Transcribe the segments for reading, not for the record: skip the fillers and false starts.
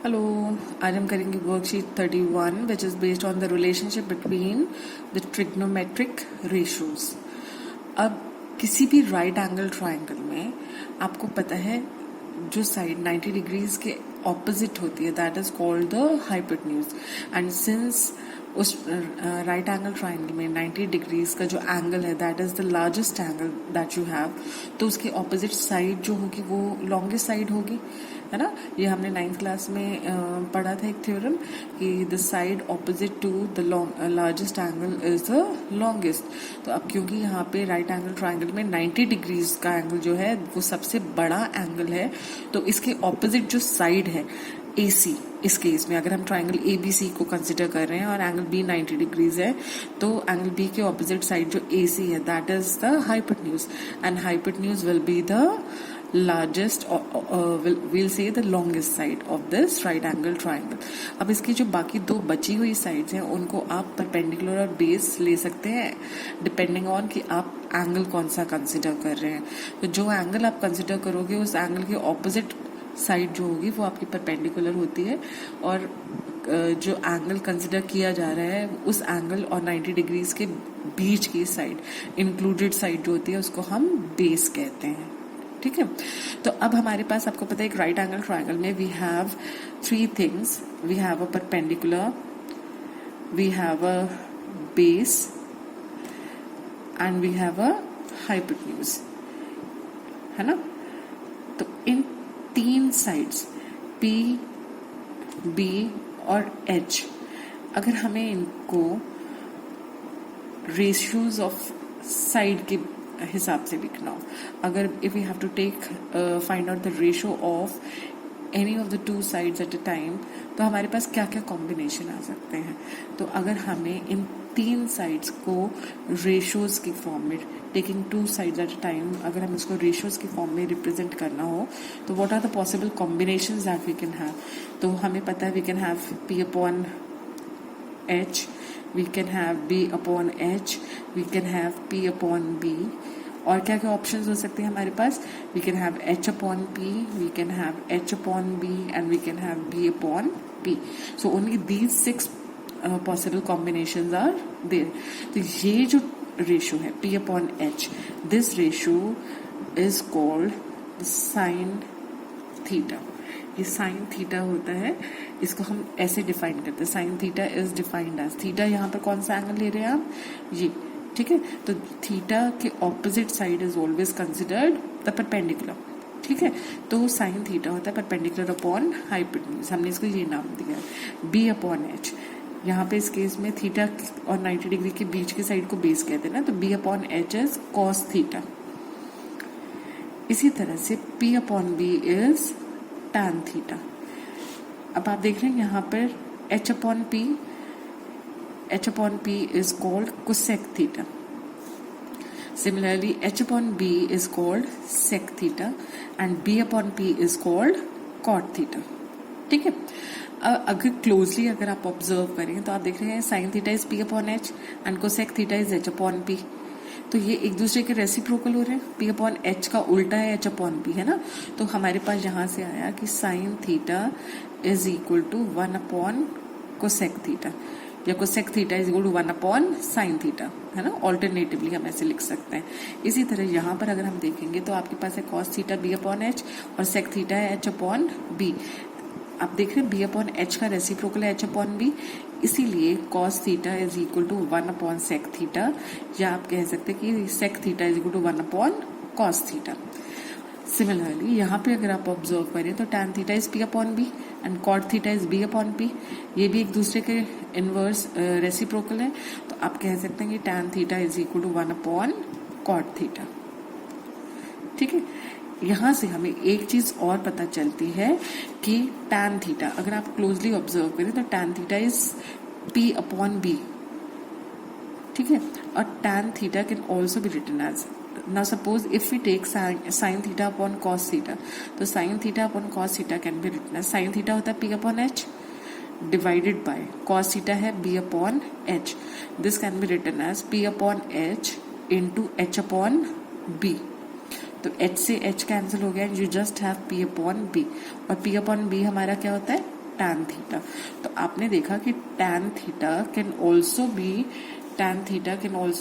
Hello, आज हम करेंगे worksheet 31 which is based on the relationship between the trigonometric ratios. अब किसी भी राइट एंगल ट्राइंगल में आपको पता है जो साइड 90 डिग्रीज के ऑपोजिट होती है that is called the hypotenuse. And since उस राइट एंगल ट्राइंगल में 90 डिग्रीज का जो एंगल है that is the largest angle that you have, तो उसकी ऑपोजिट साइड जो होगी वो लॉन्गेस्ट साइड होगी, है ना। ये हमने 9th क्लास में पढ़ा था एक थ्योरम कि the side opposite to the largest angle is the longest. तो अब क्योंकि यहाँ पे राइट एंगल ट्राइंगल में 90 डिग्रीज का एंगल जो है वो सबसे बड़ा एंगल है, तो इसके ऑपोजिट जो साइड है AC, इस केस में अगर हम ट्राइंगल ABC को कंसिडर कर रहे हैं और एंगल B 90 डिग्रीज है, तो एंगल B के ऑपोजिट साइड जो AC है that is the hypotenuse, and hypotenuse will be the largest we'll say the longest side of this right angle triangle। अब इसकी जो बाकी दो बची हुई साइड्स हैं उनको आप परपेंडिकुलर और बेस ले सकते हैं डिपेंडिंग ऑन कि आप एंगल कौन सा कंसिडर कर रहे हैं। तो जो एंगल आप कंसिडर करोगे उस एंगल के ऑपोजिट साइड जो होगी वो आपकी परपेंडिकुलर होती है, और जो एंगल कंसिडर किया जा रहा है उस एंगल और 90 डिग्रीज के बीच की साइड इंक्लूडेड साइड जो होती है उसको हम बेस कहते हैं। ठीक है, तो अब हमारे पास आपको पता है एक राइट एंगल ट्राइंगल में we have three things. We have a perpendicular, we have a base and we have a hypotenuse, है ना। तो इन तीन साइड्स P, B और H अगर हमें इनको रेशियोज ऑफ साइड के हिसाब से लिखना हो, अगर if you have to take find out the ratio of any of the two sides at a time, तो हमारे पास क्या क्या कॉम्बिनेशन आ सकते हैं। तो अगर हमें इन तीन साइड्स को रेशियोज की फॉर्म में, taking to sides at a time, अगर हम इसको रेशियोज की फॉर्म में रिप्रेजेंट करना हो तो what are the possible combinations that we can have. तो हमें पता है we can have P upon H, we can have B upon H, we can have P upon B, और क्या क्या ऑप्शंस हो सकते हैं हमारे पास। we can have H upon P, we can have H upon B and we can have B upon P। so only these 6 possible combinations are there। तो ये जो रेशियो है P upon H, this ratio is called the sin theta। ये sine theta होता है, इसको हम ऐसे डिफाइन करते हैं। Sine theta is defined as, theta यहाँ पर कौन सा एंगल ले रहे हैं आप, ये, ठीक है। तो थीटा के opposite side is always considered the perpendicular, ठीक है। तो साइन थीटा होता है परपेंडिकुलर अपॉन हाइपोटेन्यूज, हमने इसको ये नाम दिया है। B अपॉन H, यहाँ पे इस केस में थीटा और 90 डिग्री के बीच की साइड को बेस कहते हैं ना, तो B upon H is cos theta. इसी तरह से P upon B is tan theta. अब आप देख रहे हैं यहाँ पर H upon P is called cosec theta. Similarly H upon B is called sec theta and B upon P is called cot theta, ठीक है। अगर क्लोजली अगर आप ऑब्जर्व करें तो आप देख रहे हैं sine theta is P upon H and cosec theta is H upon P। तो ये एक दूसरे के रेसिप्रोकल हो रहे हैं। P अपॉन H का उल्टा है H अपॉन P, है ना। तो हमारे पास यहाँ से आया कि sine theta is equal to 1 upon cosec theta, या cosec theta is equal to 1 upon sine theta, है ना। ऑल्टरनेटिवली हम ऐसे लिख सकते हैं। इसी तरह यहाँ पर अगर हम देखेंगे तो आपके पास है cos theta B upon H और सेक थीटा है H अपॉन B। आप देख रहे हैं B अपॉन H का रेसिप्रोकल है H अपॉन B, इसीलिए cos theta is equal to 1 upon sec theta, या आप कह सकते हैं कि सेक theta is equal to 1 upon cos theta. Similarly यहाँ पे अगर आप ऑब्जर्व करें तो tan theta is P upon B and cot theta is B upon P, ये भी एक दूसरे के इनवर्स रेसिप्रोकल है। तो आप कह सकते हैं कि tan theta is equal to 1 upon cot theta, ठीक है। यहाँ से हमें एक चीज और पता चलती है कि tan थीटा अगर आप क्लोजली ऑब्जर्व करें तो tan theta is P upon B, ठीक है। और tan theta can also be written as, now suppose if we take sine theta upon cos theta, तो sine theta upon cos theta can be written as, sine theta होता है P upon H divided by cos theta है B upon H। This can be written as P upon H into H upon B। तो H से H cancel हो गया, you just have P upon B, और P upon B हमारा क्या होता है tan थीटा। तो आपने देखा कि tan theta can also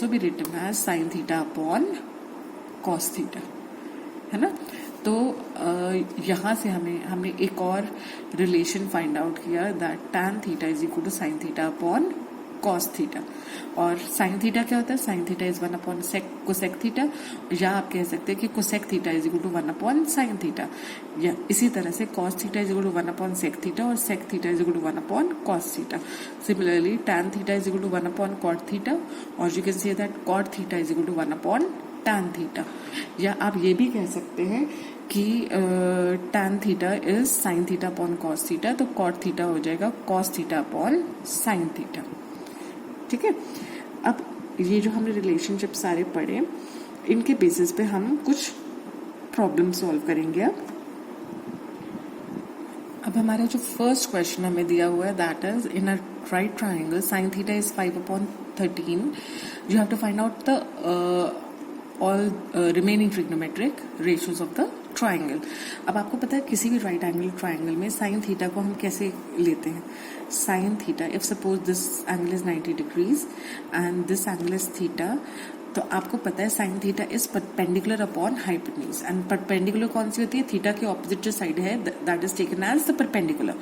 be written as sin theta upon cos theta, है ना। तो यहाँ से हमने एक और रिलेशन फाइंड आउट किया that tan theta is equal to sin theta upon cos theta. और sin थीटा क्या होता है? sin theta is 1 upon cosec theta, या आप कह सकते हैं कि cosec theta is equal to 1 upon sin theta, या इसी तरह से cos theta is equal to 1 upon sec theta और sec theta is equal to 1 upon cos theta. Similarly tan theta is equal to 1 upon cot theta, और you can say that cot theta is equal to 1 upon tan theta. या आप ये भी कह सकते हैं कि tan theta is sin theta upon cos theta, तो cot थीटा हो जाएगा cos theta upon sin theta. ठीक है, अब ये जो हमने रिलेशनशिप सारे पढ़े, इनके बेसिस पे हम कुछ प्रॉब्लम सॉल्व करेंगे। अब हमारा जो फर्स्ट क्वेश्चन हमें दिया हुआ है that is in a right triangle sin theta is 5 upon 13, you have to find out the all remaining trigonometric ratios of the triangle. अब आपको पता है किसी भी राइट एंगल ट्राइंगल में sin थीटा को हम कैसे लेते हैं? sin theta, if suppose this angle is 90 degrees and this angle is theta, तो आपको पता है sin theta is perpendicular upon hypotenuse, and perpendicular कौन सी होती है? थीटा के ऑपोजिट जो साइड है that is taken as the perpendicular.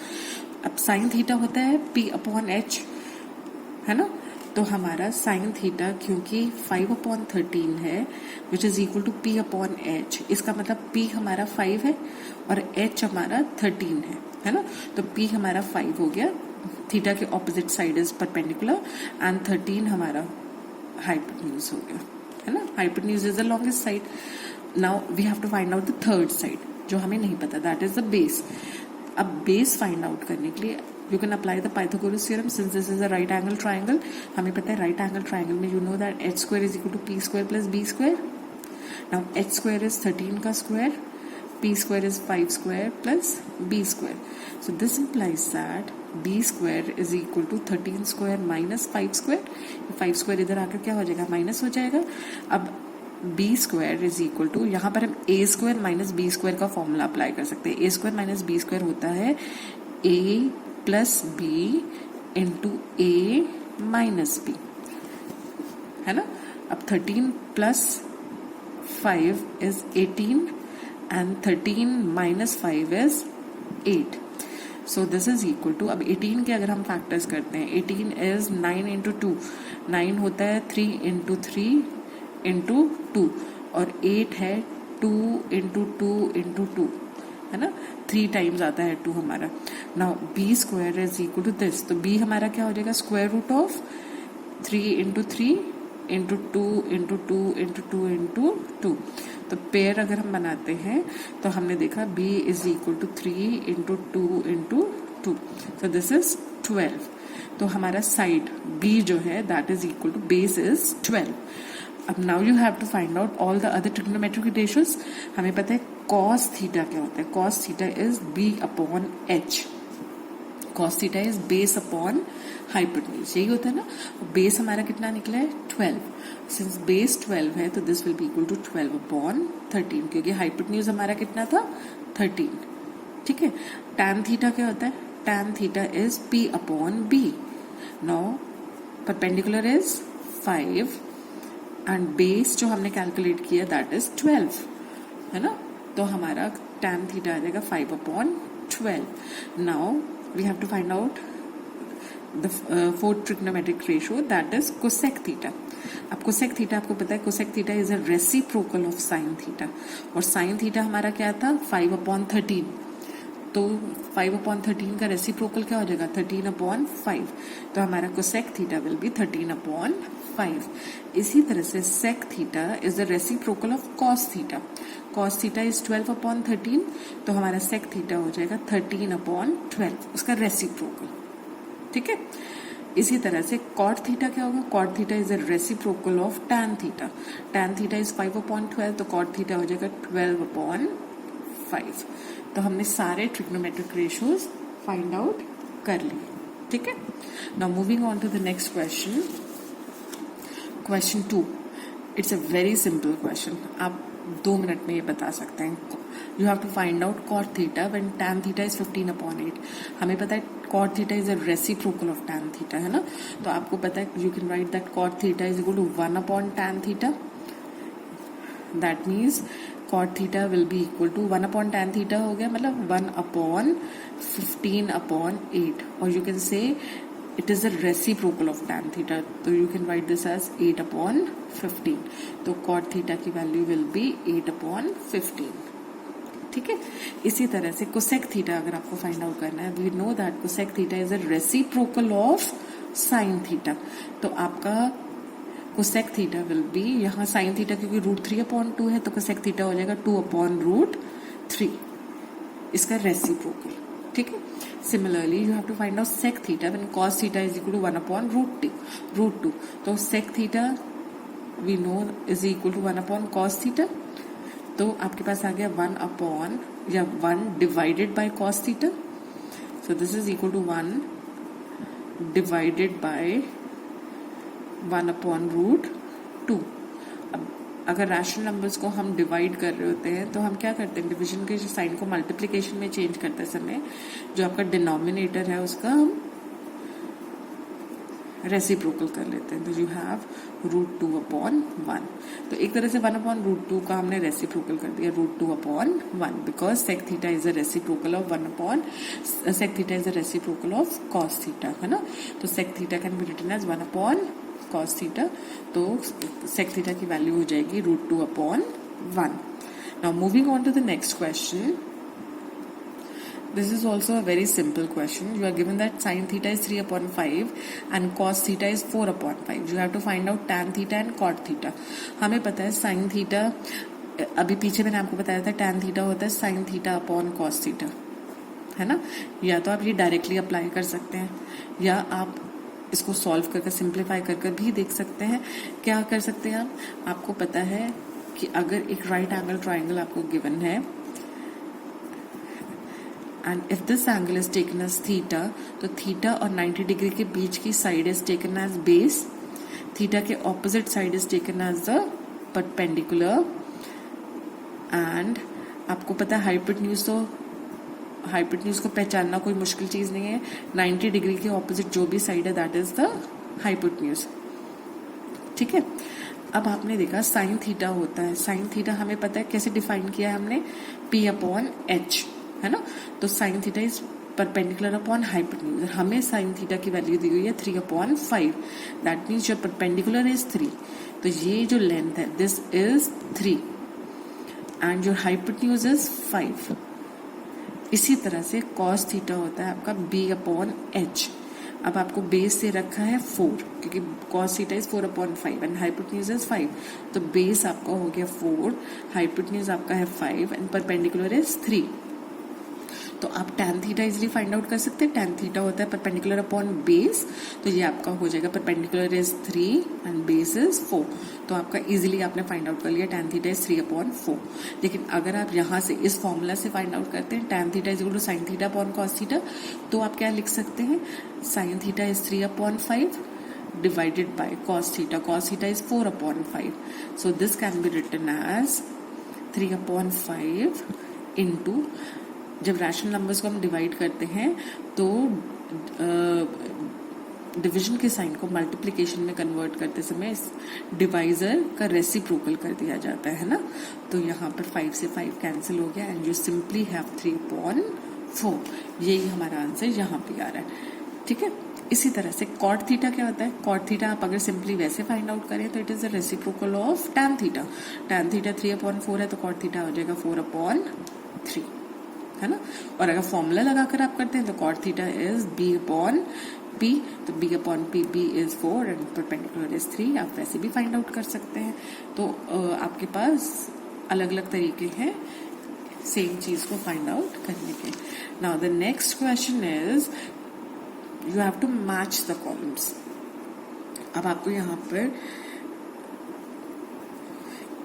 अब sin थीटा होता है p अपॉन h, है ना। तो हमारा sin थीटा क्योंकि 5 अपॉन 13 है which is equal to p upon h, इसका मतलब p हमारा 5 है और h हमारा 13 है ना। तो p हमारा 5 हो गया, थीटा के opposite side is perpendicular, and 13 हमारा हाइपोटेन्यूज हो गया, है ना। Hypotenuse is the longest side. Now we have to find out the third side जो हमें नहीं पता, दैट इज द बेस। अब बेस फाइंड आउट करने के लिए you can apply the Pythagoras theorem since this is a right angle triangle। हमें पता है right angle triangle में you know that h square is equal to p square plus b square। now h square is 13 का square, p square is 5 square plus b square, so this implies that b square is equal to 13 square minus 5 square। 5 square इधर आकर क्या हो जाएगा? Minus हो जाएगा। अब b square is equal to, यहाँ पर हम a square minus b square का फॉर्मूला अप्लाई कर सकते हैं। a square minus b square होता है a plus b into a minus b, है ना। अब 13 plus 5 is 18 and 13 minus 5 is 8, so this is equal to, अब 18 के अगर हम फैक्टर्स करते हैं, 18 इज 9 इंटू 2, 9 होता है 3 इंटू 3 इंटू 2, और 8 है 2 इंटू 2 इंटू 2, है ना। 3 टाइम्स आता है 2 हमारा। Now b square is equal to this, तो b हमारा क्या हो जाएगा? Square root of 3 into 3 into 2 into 2 into 2 into 2। तो पेयर अगर हम बनाते हैं तो हमने देखा b is equal to 3 into 2 into 2, so this is 12। तो हमारा साइड b जो है that is equal to base is 12। अब now you have to find out all the other trigonometric ratios. हमें पता है cos थीटा क्या होता है? cos theta is b upon h, cos theta is base upon hypotenuse, यही होता है ना। बेस हमारा कितना निकला है? 12। सिंस बेस 12 है तो this will be equal to 12 upon 13, क्योंकि हाइपोटेन्यूज हमारा कितना था? 13। ठीक है। tan थीटा क्या होता है? tan theta is p upon b। Now perpendicular is 5 and base जो हमने कैलकुलेट किया दैट इज 12, है ना। तो हमारा tan थीटा आ जाएगा 5 upon 12। Now we have to find out the fourth trigonometric ratio that is cosec theta. अब कोसेक थीटा आपको पता है, cosec theta is a reciprocal of sine theta, और साइन थीटा हमारा क्या था? 5 अपॉन 13। तो 5 अपॉन 13 का रेसिप्रोकल क्या हो जाएगा? 13 अपॉन 5। तो हमारा cosec theta will be 13 upon 5। इसी तरह से sec theta is the reciprocal of cos theta. Cos theta is 12 upon 13, तो हमारा सेक थीटा हो जाएगा 13 अपॉन 12, उसका रेसिप्रोकल। ठीक है। इसी तरह से कॉट थीटा क्या होगा? Cot theta is the reciprocal of tan theta. Tan theta is 5 upon 12, तो कॉट थीटा हो जाएगा 12 अपॉन 5। तो हमने सारे ट्रिग्नोमेट्रिक रेशियोज फाइंड आउट कर लिए। ठीक है। Now moving on to the next question, question 2। It's a very simple question, आप 2 मिनट में ये बता सकते हैं। You have to find out cot theta when tan theta is 15/8. हमें पता है cot theta is a reciprocal of tan theta, है ना. तो आपको पता है you can write that cot theta is equal to 1/tan theta. That means cot theta will be equal to 1/tan theta हो गया, मतलब 1/15/8. और you can say it is a reciprocal of tan theta, so you can write this as 8/15. तो cot theta की value will be 8/15. ठीक है. इसी तरह से cosec theta अगर आपको फाइंड आउट करना है, we know that cosec theta is a reciprocal of sin theta. तो आपका cosec theta will be, यहाँ sin theta क्योंकि √3/2 है तो cosec theta हो जाएगा 2/√3, इसका रेसिप्रोकल. ठीक है. Similarly, you have to find out sec theta when cos theta is equal to 1/√2. तो sec theta we know is equal to 1/cos theta. तो आपके पास आ गया 1 divided by cos theta. So this is equal to 1 divided by 1/√2. अब अगर rational numbers को हम divide कर रहे होते हैं तो हम क्या करते हैं, डिवीजन के साइन को मल्टीप्लिकेशन में चेंज करते समय जो आपका डिनोमिनेटर है उसका हम रेसिप्रोकल कर लेते हैं. तो यू हैव √2/1. तो एक तरह से 1/√2 का हमने रेसिप्रोकल कर दिया √2/1 because sec theta is a reciprocal of sec theta is a reciprocal of cos theta, है ना. तो sec theta can be written as 1/cos theta. तो sec थीटा की वैल्यू हो जाएगी √2/1. Now moving on to the next question. This is also a very simple question. You are given that sin theta is 3/5 and cos theta is 4/5. You have to find out tan theta and cot theta. हमें पता है sin theta, अभी पीछे मैंने आपको बताया था tan theta होता है sin theta upon cos theta, है ना. या तो आप ये डायरेक्टली अप्लाई कर सकते हैं या आप इसको सॉल्व करके सिंप्लीफाई करके भी देख सकते हैं. क्या कर सकते हैं आपको पता है कि अगर एक राइट एंगल ट्राइंगल आपको गिवन है and if this angle is taken as theta, तो थीटा और 90 डिग्री के बीच की side is taken as base, theta के opposite side is taken as the perpendicular. And आपको पता है हाइपोटेन्यूज को पहचानना कोई मुश्किल चीज नहीं है. 90 डिग्री के ऑपोजिट जो भी साइड है दैट इज द हाइपोटेन्यूज. ठीक है. अब आपने देखा साइन थीटा होता है. साइन थीटा हमें पता है कैसे डिफाइन किया है हमने, P/H, है ना. तो sine theta is perpendicular upon hypotenuse. हमें साइन थीटा की वैल्यू दी हुई है 3/5. That means your perpendicular is 3. तो ये जो लेंथ है this is 3 and your hypotenuse is 5. इसी तरह से cos थीटा होता है आपका B/H. अब आपको बेस से रखा है 4 क्योंकि cos theta is 4/5 and hypotenuse is 5. तो बेस आपका हो गया 4, हाइपोटेन्यूज आपका है 5 एंड परपेंडिकुलर इज 3. तो आप tan theta easily find out कर सकते हैं. tan थीटा होता है परपेंडिकुलर अपॉन बेस. तो ये आपका हो जाएगा perpendicular is 3 and base is 4. तो आपका इजिली आपने फाइंड आउट कर लिया tan थीटा इज 3/4. लेकिन अगर आप यहाँ से इस फॉर्मूला से फाइंड आउट करते हैं tan theta is equal to sin theta upon cos theta, तो आप क्या लिख सकते हैं, sin theta is 3/5 divided by cos theta is 4/5. So this can be written as 3/5 into, जब रैशनल नंबर्स को हम डिवाइड करते हैं तो डिवीजन के साइन को मल्टीप्लिकेशन में कन्वर्ट करते समय डिवाइजर का रेसिप्रोकल कर दिया जाता है ना. तो यहाँ पर 5 से 5 कैंसिल हो गया एंड यू सिंपली हैव 3/4. यही हमारा आंसर यहाँ पे आ रहा है. ठीक है. इसी तरह से कॉट थीटा क्या होता है, कॉट थीटा आप अगर सिंपली वैसे फाइंड आउट करें तो it is the reciprocal of tan theta. tan theta 3/4 है तो कॉट थीटा हो जाएगा 4/3, है ना. और अगर फॉर्मूला लगाकर आप करते हैं तो cot थीटा इज B/P. तो B/P B is 4 and perpendicular is 3. आप वैसे भी फाइंड आउट कर सकते हैं. तो आपके पास अलग अलग तरीके हैं सेम चीज को फाइंड आउट करने के. Now the next question is you have to match the columns. अब आपको यहाँ पर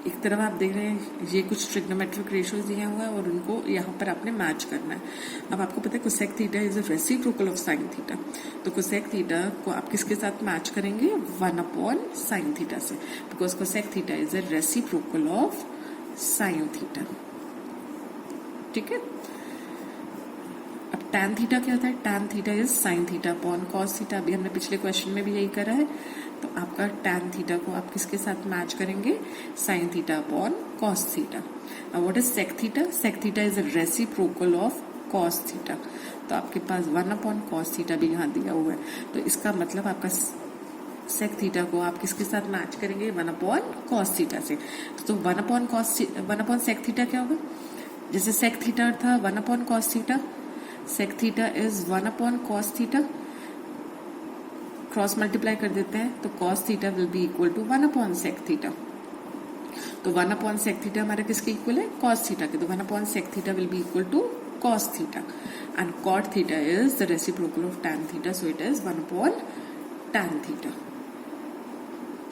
एक तरफ आप देख रहे हैं ये कुछ ट्रिग्नोमेट्रिक रेशियोज दिए हुए हैं और उनको यहाँ पर आपने मैच करना है. अब आपको पता है cosec theta is a reciprocal of sine theta. तो कोसेक थीटा को आप किसके साथ मैच करेंगे, 1/sin थीटा से, because cosec theta is a reciprocal of sine theta. ठीक है। अब tan थीटा क्या होता है? tan theta is sin theta upon cos theta. अभी हमने पिछले क्वेश्चन में भी यही करा है। तो आपका tan थीटा को आप किसके साथ मैच करेंगे? sin theta upon cos theta. अब what is sec theta? sec theta is a reciprocal of cos theta. तो आपके पास 1 अपॉन cos थीटा भी यहाँ दिया हुआ है। तो इसका मतलब आपका sec थीटा को आप किसके साथ मैच करेंगे? 1 अपॉन cos थीटा से। तो 1 अपॉन sec थीटा क्या होगा? जैसे sec थीटा था 1 upon cos theta, sec theta is 1 upon cos theta, cross multiply कर देते हैं तो cos theta will be equal to 1 upon sec theta. तो 1 अपॉन sec थीटा हमारा किसके इक्वल है? cos थीटा के। तो 1 upon sec theta will be equal to cos theta and cot theta is the reciprocal of tan theta, so it is 1 upon tan theta.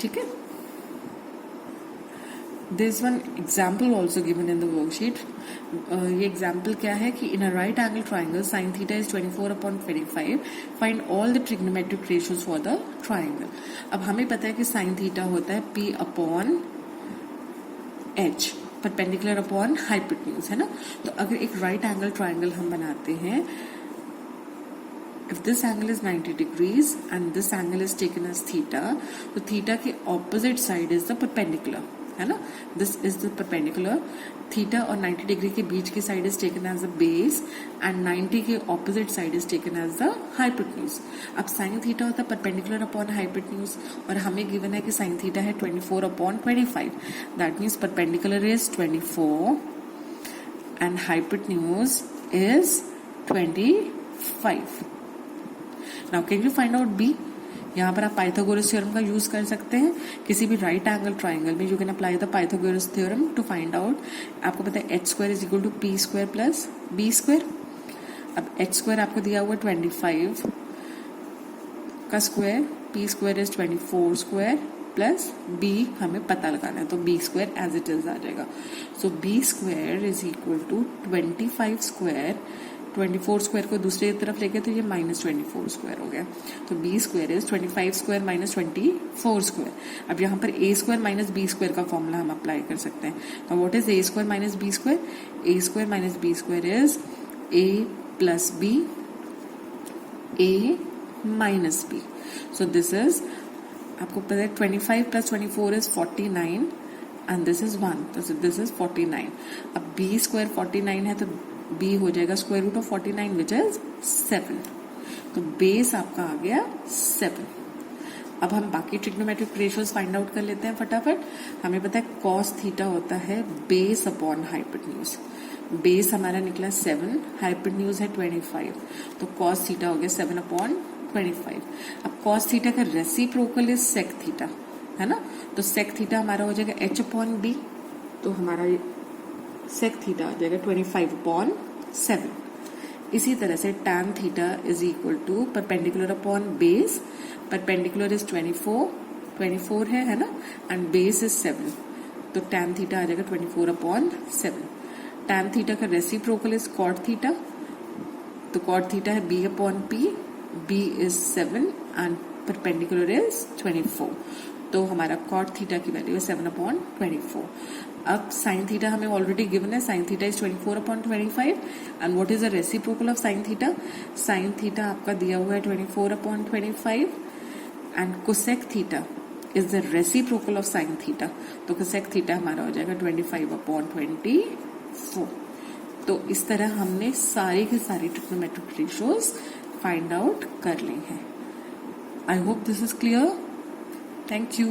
ठीक है। There is one example also given in the worksheet. ये example क्या है कि in a right angle triangle sin theta is 24 upon 25. Find all the trigonometric ratios for the triangle. अब हमें पता है कि sin theta होता है P upon H, perpendicular upon hypotenuse, है ना। तो अगर एक right angle triangle हम बनाते हैं, if this angle is 90 degrees and this angle is taken as theta, तो theta के opposite side is the perpendicular, है ना। This is the perpendicular. Theta और 90 डिग्री के बीच की side is taken as a base and 90 के opposite side is taken as the hypotenuse. अब साइन थीटा होता है परपेंडिकुलर अपॉन हाइपोटेन्यूज और हमें गिवन है कि साइन थीटा है 24 upon 25। That means perpendicular is 24 and hypotenuse is 25। Now can you find out B? यहाँ पर आप पाइथागोरस थ्योरम का यूज कर सकते हैं किसी भी राइट एंगल ट्राइंगल में। You can apply the Pythagoras theorem to find out. आपको पता है H square is equal to P square plus B square. अब एच स्क्वायर आपको दिया हुआ 25 का square, P square is 24 square plus B हमें पता लगाना है, तो B square as it is आ जाएगा। So B square is equal to 25 square, 24 square को दूसरी तरफ लेके तो ये -24 स्क्वायर हो गया। तो B square is 25 square minus 24 square. अब यहाँ पर A square minus B square का फॉर्मूला हम अप्लाई कर सकते हैं। तो what is A square minus B square? A square minus B square is A plus B, A minus B. So this is, आपको पता है 25 plus 24 is 49 and this is 1, तो दिस इज 49। अब बी स्क्वायर 49 है तो b हो जाएगा square root of 49 which is 7। तो बेस आपका आ गया 7। अब हम बाकी ट्रिग्नोमेट्रिक रेशियोज फाइंड आउट कर लेते हैं फटाफट। हमें पता है cos थीटा होता है बेस अपॉन हाइपोटेन्यूज। बेस हमारा निकला 7, हाइपोटेन्यूज है 25, तो cos थीटा हो गया 7 अपॉन 25। अब cos थीटा का रेसिप्रोकल इज sec थीटा, है ना। तो sec थीटा हमारा हो जाएगा h अपॉन b, तो हमारा sec थीटा आ जाएगा 25 अपॉन 7। इसी तरह से tan theta is equal to perpendicular upon base, perpendicular is 24 है ना, एंड बेस इज 7, तो tan थीटा आ जाएगा 24 अपॉन 7। tan थीटा का रेसिप्रोकल इज cot थीटा, तो cot थीटा है b upon p, b is 7 and perpendicular is 24, तो हमारा cot थीटा की वैल्यू है 7 अपॉन 24। अब साइन थीटा हमें ऑलरेडी गिवन है, sign theta is 24 upon 25 and what is the reciprocal of sine theta? Sine theta आपका दिया हुआ है 24 upon 25 and cosec theta is the reciprocal of sine theta, तो कोसेक थीटा हमारा हो जाएगा 25 अपॉन 24। तो इस तरह हमने सारी के सारी ट्रिग्नोमेट्रिक रेशियोज फाइंड आउट कर ली हैं। I hope this is clear. Thank you.